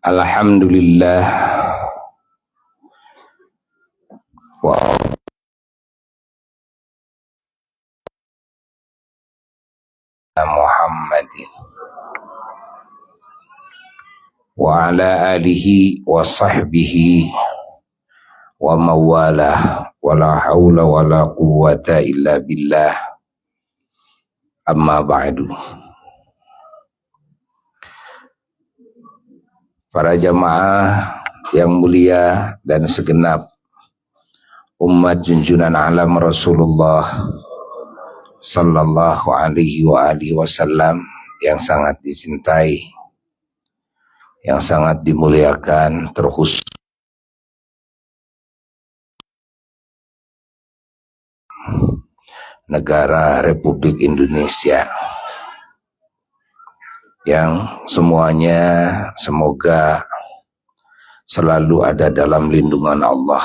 Alhamdulillah wa Muhammadin wa ala alihi wa sahbihi wa mawalah wa la hawla wa la quwwata illa billah, amma ba'du. Para jamaah yang mulia dan segenap umat junjunan alam Rasulullah sallallahu alaihi wa alihi wasallam yang sangat dicintai, yang sangat dimuliakan, terkhusus negara Republik Indonesia, yang semuanya semoga selalu ada dalam lindungan Allah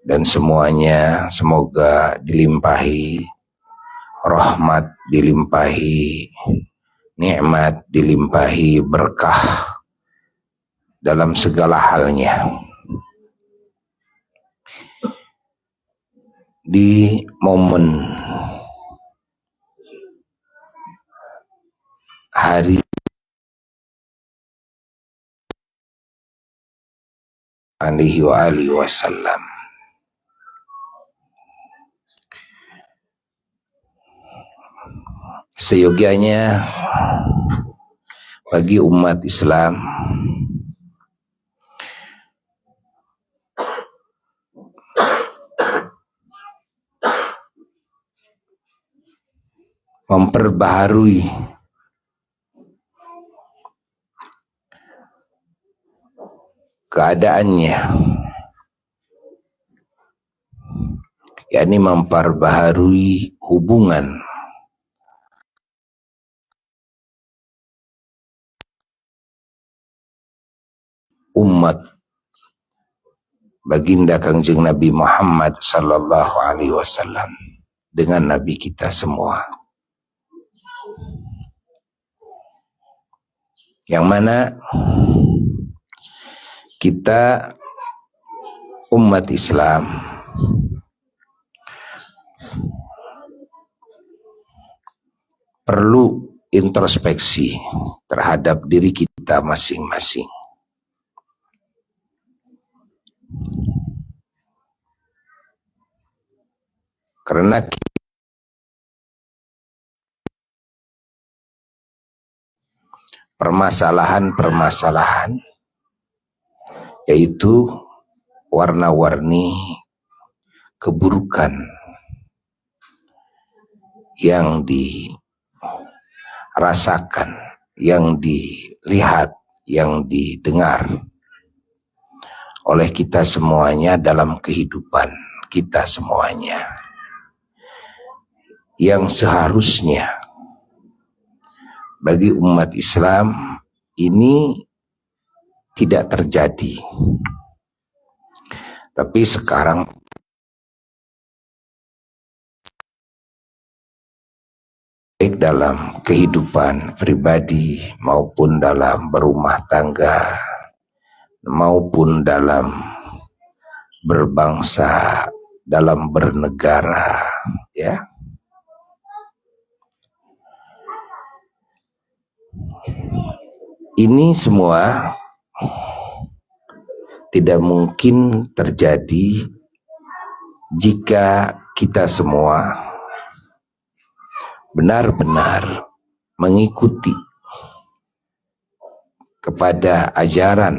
dan semuanya semoga dilimpahi rahmat, dilimpahi nikmat, dilimpahi berkah dalam segala halnya. Di momen hari alaihi wa alihi wasallam, seyogianya bagi umat Islam memperbaharui keadaannya, yakni memperbaharui hubungan umat baginda Kangjeng Nabi Muhammad sallallahu alaihi wasallam dengan Nabi kita semua, yang mana kita umat Islam perlu introspeksi terhadap diri kita masing-masing. Karena permasalahan-permasalahan, yaitu warna-warni keburukan yang dirasakan, yang dilihat, yang didengar oleh kita semuanya dalam kehidupan kita semuanya, yang seharusnya bagi umat Islam ini tidak terjadi. Tapi sekarang baik dalam kehidupan pribadi maupun dalam berumah tangga maupun dalam berbangsa, dalam bernegara, ya. Ini semua tidak mungkin terjadi jika kita semua benar-benar mengikuti kepada ajaran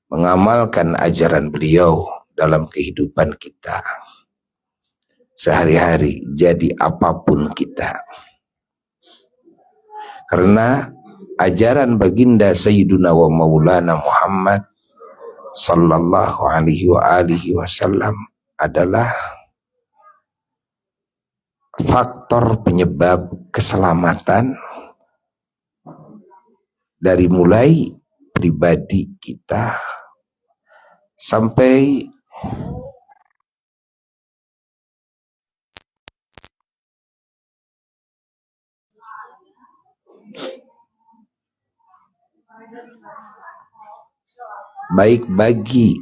mengamalkan ajaran beliau dalam kehidupan kita sehari-hari, jadi apapun kita. Karena ajaran baginda Sayyiduna wa Maulana Muhammad sallallahu alaihi wa alihi wasallam adalah faktor penyebab keselamatan dari mulai pribadi kita sampai baik bagi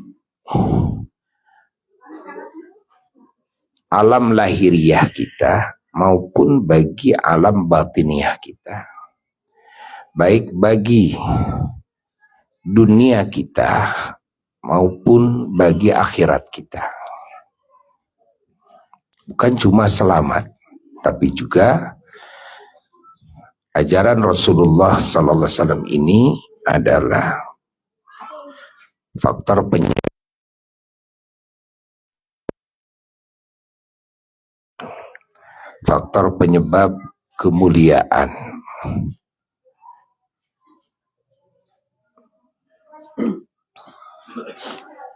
alam lahiriah kita maupun bagi alam batiniah kita, baik bagi dunia kita maupun bagi akhirat kita. Bukan cuma selamat, tapi juga ajaran Rasulullah sallallahu alaihi wasallam ini adalah faktor penyebab kemuliaan.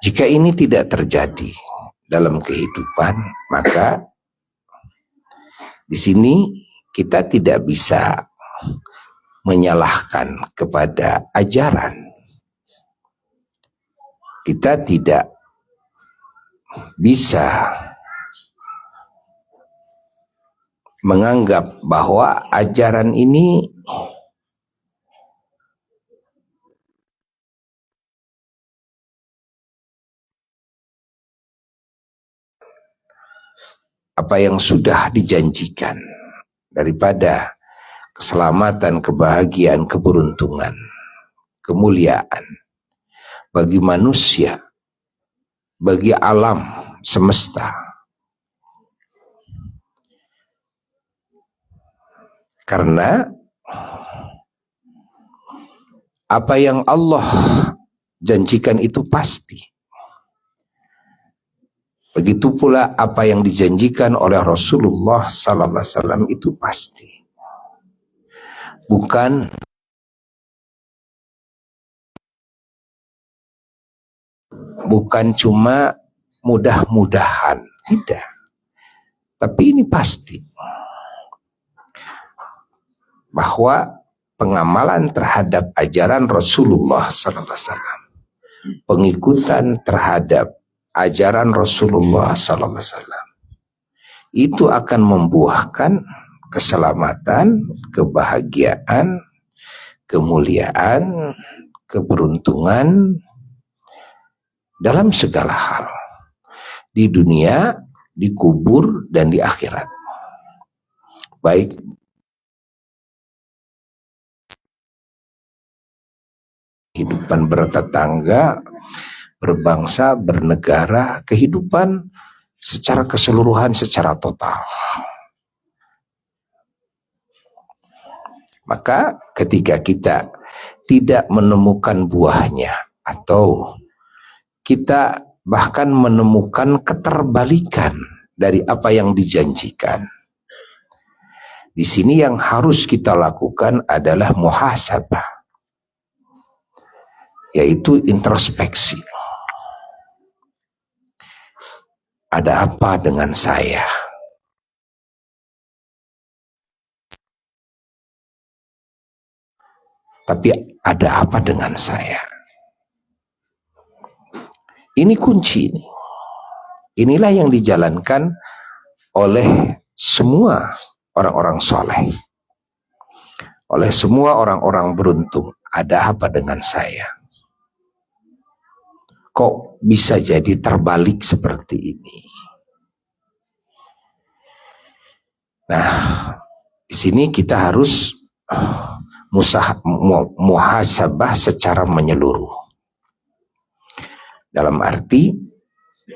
Jika ini tidak terjadi dalam kehidupan, maka di sini kita tidak bisa menyalahkan kepada ajaran. Kita tidak bisa menganggap bahwa ajaran ini apa yang sudah dijanjikan daripada keselamatan, kebahagiaan, keberuntungan, kemuliaan bagi manusia, bagi alam semesta. Karena apa yang Allah janjikan itu pasti. Begitu pula apa yang dijanjikan oleh Rasulullah sallallahu alaihi wasallam itu pasti. Bukan cuma mudah-mudahan, tidak. Tapi ini pasti bahwa pengamalan terhadap ajaran Rasulullah sallallahu alaihi wasallam, pengikutan terhadap ajaran Rasulullah sallallahu alaihi wasallam itu akan membuahkan keselamatan, kebahagiaan, kemuliaan, keberuntungan dalam segala hal, di dunia, di kubur, dan di akhirat. Baik kehidupan bertetangga, berbangsa, bernegara, kehidupan secara keseluruhan, secara total. Maka ketika kita tidak menemukan buahnya, atau kita bahkan menemukan keterbalikan dari apa yang dijanjikan, di sini yang harus kita lakukan adalah muhasabah, yaitu introspeksi. Ada apa dengan saya? Tapi ada apa dengan saya? Ini kunci. Inilah yang dijalankan oleh semua orang-orang soleh, oleh semua orang-orang beruntung. Ada apa dengan saya? Kok bisa jadi terbalik seperti ini? Nah, di sini kita harus muhasabah secara menyeluruh. Dalam arti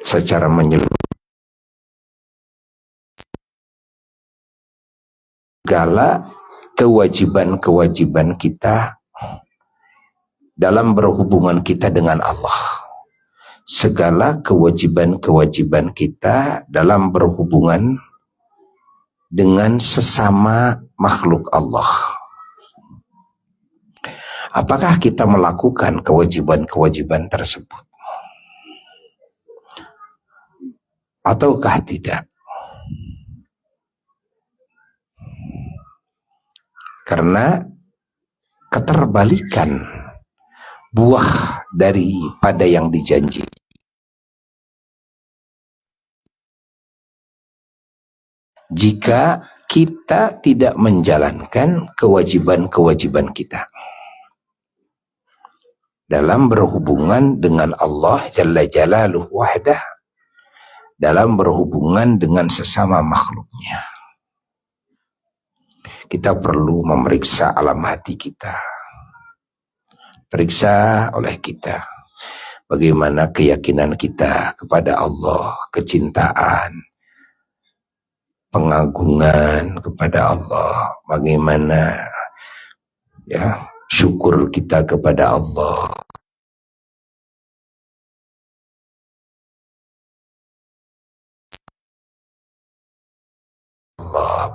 secara menyeluruh, segala kewajiban-kewajiban kita dalam berhubungan kita dengan Allah, segala kewajiban-kewajiban kita dalam berhubungan dengan sesama makhluk Allah. Apakah kita melakukan kewajiban-kewajiban tersebut ataukah tidak? Karena keterbalikan buah daripada yang dijanji jika kita tidak menjalankan kewajiban-kewajiban kita dalam berhubungan dengan Allah Jalla Jalaluhu wahdah, dalam berhubungan dengan sesama makhluknya. Kita perlu memeriksa alam hati kita. Periksa oleh kita bagaimana keyakinan kita kepada Allah, kecintaan, pengagungan kepada Allah, bagaimana ya syukur kita kepada Allah,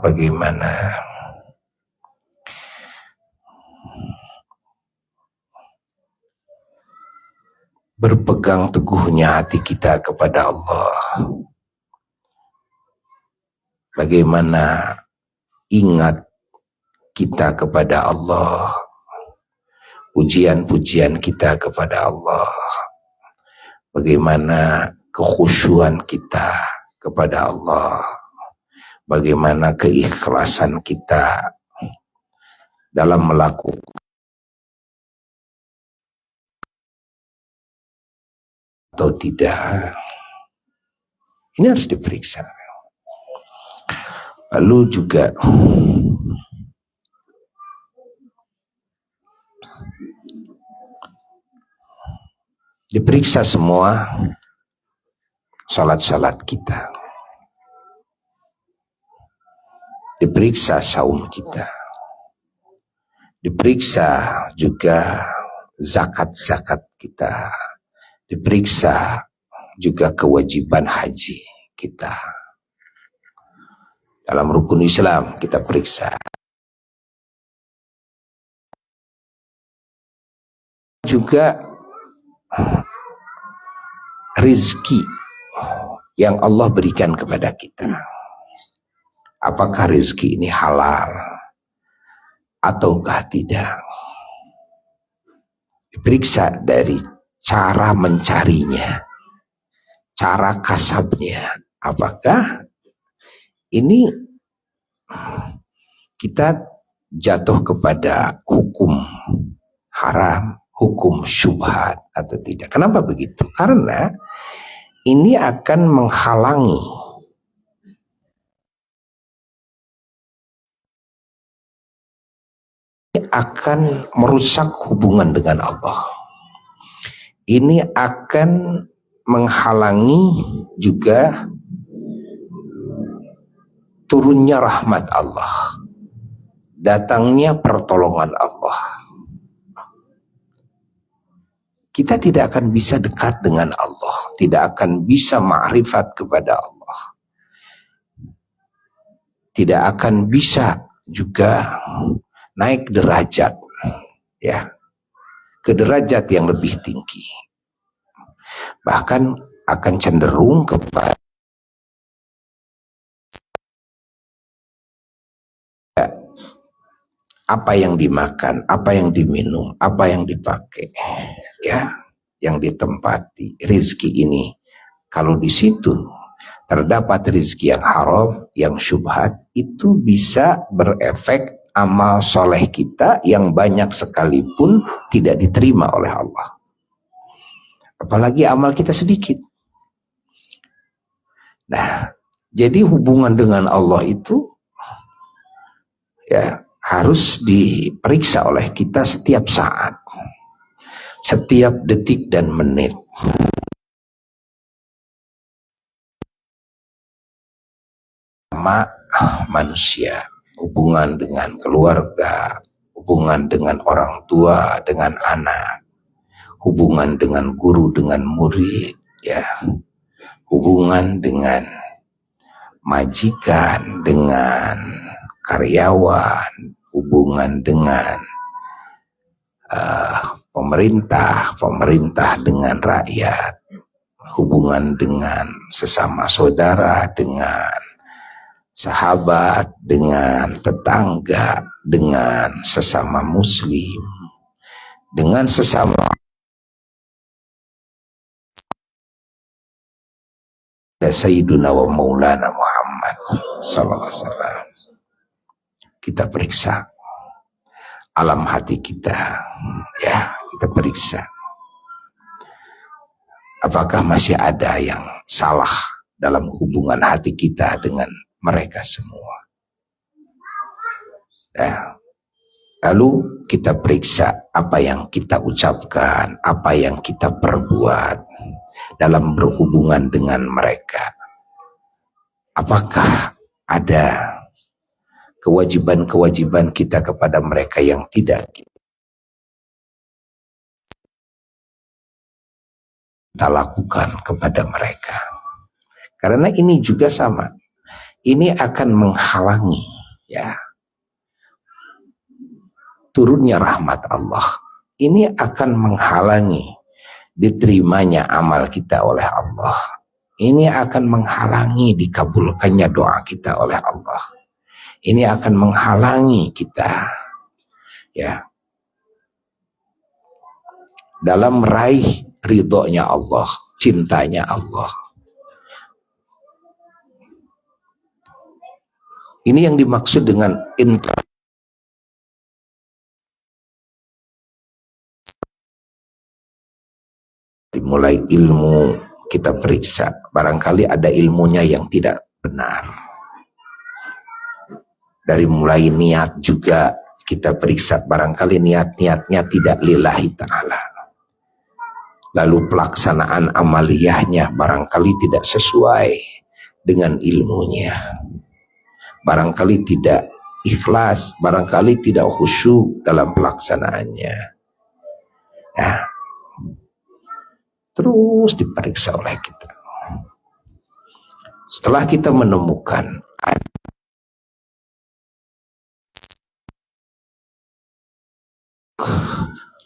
bagaimana berpegang teguhnya hati kita kepada Allah, bagaimana ingat kita kepada Allah, pujian-pujian kita kepada Allah, bagaimana kekhusyuan kita kepada Allah, bagaimana keikhlasan kita dalam melakukan atau tidak. Ini harus diperiksa. Lalu juga diperiksa semua salat-salat kita, diperiksa saum kita, diperiksa juga zakat-zakat kita, diperiksa juga kewajiban haji kita. Dalam rukun Islam kita periksa. Juga rizki yang Allah berikan kepada kita. Apakah rizki ini halal ataukah tidak? Diperiksa dari cara mencarinya, cara kasabnya. Apakah ini kita jatuh kepada hukum haram, hukum syubhat atau tidak? Kenapa begitu? Karena ini akan menghalangi akan merusak hubungan dengan Allah. Ini akan menghalangi juga turunnya rahmat Allah, datangnya pertolongan Allah. Kita tidak akan bisa dekat dengan Allah, tidak akan bisa ma'rifat kepada Allah, tidak akan bisa juga naik derajat, ya, ke derajat yang lebih tinggi. Bahkan akan cenderung kepada apa yang dimakan, apa yang diminum, apa yang dipakai, ya, yang ditempati. Rizki ini, kalau di situ terdapat rizki yang haram, yang syubhat, itu bisa berefek amal soleh kita yang banyak sekalipun tidak diterima oleh Allah. Apalagi amal kita sedikit. Nah, jadi hubungan dengan Allah itu ya harus diperiksa oleh kita setiap saat, setiap detik dan menit. Sama manusia, hubungan dengan keluarga, hubungan dengan orang tua, dengan anak, hubungan dengan guru, dengan murid, ya, hubungan dengan majikan, dengan karyawan, hubungan dengan pemerintah dengan rakyat, hubungan dengan sesama saudara, dengan sahabat, dengan tetangga, dengan sesama muslim, dengan sesama Sayyiduna wa Maulana Muhammad sallallahu alaihi wasallam. Kita periksa alam hati kita, ya, kita periksa apakah masih ada yang salah dalam hubungan hati kita dengan mereka semua. Ya. Lalu kita periksa apa yang kita ucapkan, apa yang kita perbuat dalam berhubungan dengan mereka. Apakah ada kewajiban-kewajiban kita kepada mereka yang tidak kita lakukan kepada mereka? Karena ini juga sama. Ini akan menghalangi, ya, turunnya rahmat Allah. Ini akan menghalangi diterimanya amal kita oleh Allah. Ini akan menghalangi dikabulkannya doa kita oleh Allah. Ini akan menghalangi kita, ya, dalam meraih ridhonya Allah, cintanya Allah. Ini yang dimaksud dengan dimulai ilmu kita periksa, barangkali ada ilmunya yang tidak benar. Dari mulai niat juga kita periksa, barangkali niat-niatnya tidak lillahi ta'ala. Lalu pelaksanaan amaliyahnya barangkali tidak sesuai dengan ilmunya. Barangkali tidak ikhlas, barangkali tidak khusyuk dalam pelaksanaannya. Nah, terus diperiksa oleh kita. Setelah kita menemukan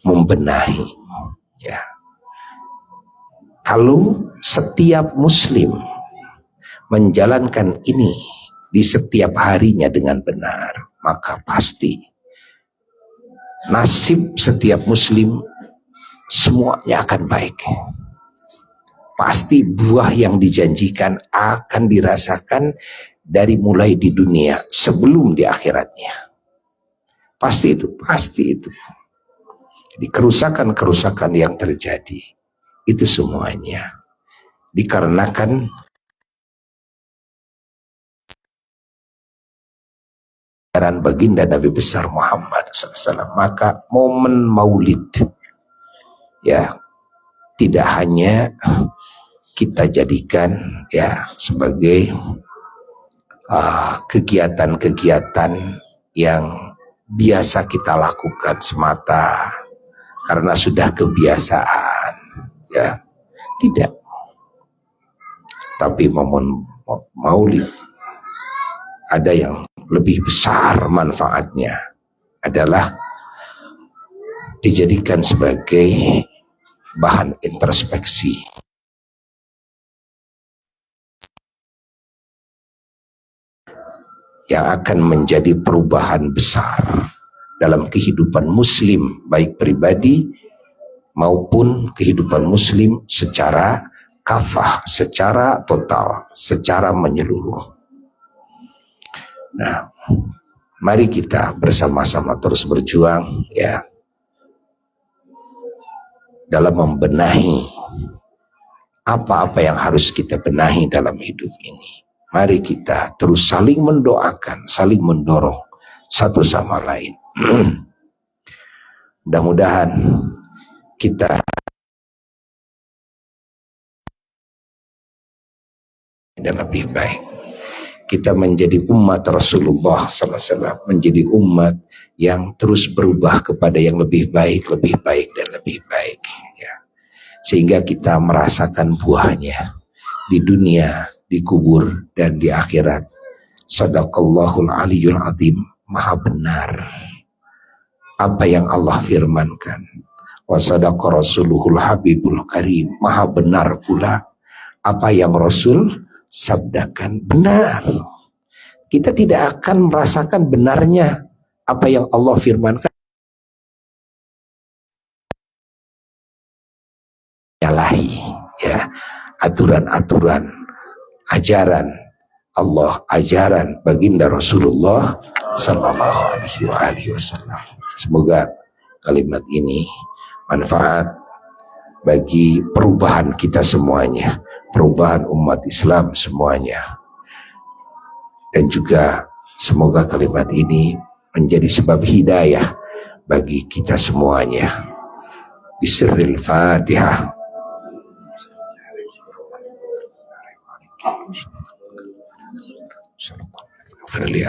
membenahi, ya, kalau setiap muslim menjalankan ini di setiap harinya dengan benar, maka pasti nasib setiap muslim semuanya akan baik. Pasti buah yang dijanjikan akan dirasakan dari mulai di dunia sebelum di akhiratnya. Pasti itu, pasti itu. Jadi kerusakan-kerusakan yang terjadi itu semuanya dikarenakan ajaran baginda Nabi besar Muhammad SAW. Maka momen maulid, ya, tidak hanya kita jadikan, ya, sebagai kegiatan-kegiatan yang biasa kita lakukan semata karena sudah kebiasaan, ya, tidak. Tapi momen maulid ada yang lebih besar manfaatnya, adalah dijadikan sebagai bahan introspeksi. Yang akan menjadi perubahan besar dalam kehidupan muslim, baik pribadi maupun kehidupan muslim secara kafah, secara total, secara menyeluruh. Nah, mari kita bersama-sama terus berjuang, ya, dalam membenahi apa-apa yang harus kita benahi dalam hidup ini. Mari kita terus saling mendoakan, saling mendorong satu sama lain. Mudah-mudahan kita dan lebih baik. Kita menjadi umat Rasulullah SAW, menjadi umat yang terus berubah kepada yang lebih baik, dan lebih baik. Ya. Sehingga kita merasakan buahnya di dunia, di kubur, dan di akhirat. Sadaqallahul aliyul azim. Maha benar apa yang Allah firmankan. Wa sadaqa rasuluhul habibul karim. Maha benar pula apa yang Rasul sabdakan. Benar. Kita tidak akan merasakan benarnya apa yang Allah firmankan. Nyalahi, ya, aturan-aturan ajaran Allah, ajaran baginda Rasulullah sallallahu alaihi wasallam. Semoga kalimat ini manfaat bagi perubahan kita semuanya, perubahan umat Islam semuanya, dan juga semoga kalimat ini menjadi sebab hidayah bagi kita semuanya. Bismillahil Fatihah.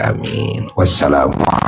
Amin. Wassalamualaikum.